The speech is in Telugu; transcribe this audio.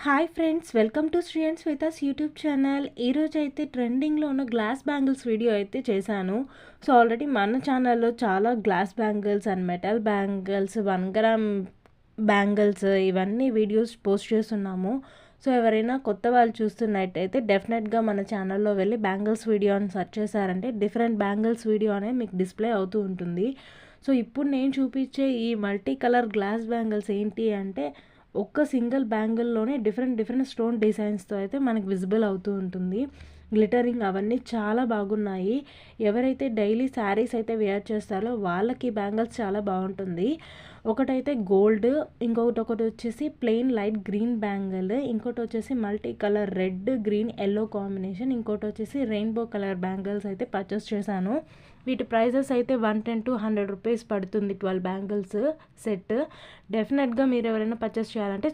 Hi friends, welcome to Shri and Shweta's YouTube channel. ఈరోజు అయితే ట్రెండింగ్లో ఉన్న గ్లాస్ బ్యాంగిల్స్ వీడియో అయితే చేశాను. సో ఆల్రెడీ మన ఛానల్లో చాలా glass bangles and metal bangles 1 gram bangles ఇవన్నీ వీడియోస్ పోస్ట్ చేస్తున్నాము. సో ఎవరైనా కొత్త వాళ్ళు చూస్తున్నట్టయితే డెఫినెట్గా మన ఛానల్లో వెళ్ళి బ్యాంగిల్స్ వీడియో అని సెర్చ్ చేశారంటే డిఫరెంట్ బ్యాంగిల్స్ వీడియో అనేది మీకు డిస్ప్లే అవుతూ ఉంటుంది. సో ఇప్పుడు నేను చూపించే ఈ మల్టీ కలర్ గ్లాస్ బ్యాంగిల్స్ ఏంటి అంటే ఒక్క సింగిల్ బ్యాంగిల్లోనే డిఫరెంట్ స్టోన్ డిజైన్స్తో అయితే మనకి విజిబుల్ అవుతూ ఉంటుంది. గ్లిటరింగ్ అవన్నీ చాలా బాగున్నాయి. ఎవరైతే డైలీ శారీస్ అయితే వేర్ చేస్తారో వాళ్ళకి బ్యాంగిల్స్ చాలా బాగుంటుంది. ఒకటైతే గోల్డ్, ఒకటి వచ్చేసి ప్లెయిన్ లైట్ గ్రీన్ బ్యాంగిల్, ఇంకోటి వచ్చేసి multi colour red green yellow combination, ఇంకోటి వచ్చేసి రెయిన్బో కలర్ బ్యాంగిల్స్ అయితే పర్చేస్ చేశాను. వీటి ప్రైజెస్ అయితే 110 to 100 రూపీస్ పడుతుంది 12 బ్యాంగిల్స్ సెట్. డెఫినెట్గా మీరు ఎవరైనా పర్చేస్ చేయాలంటే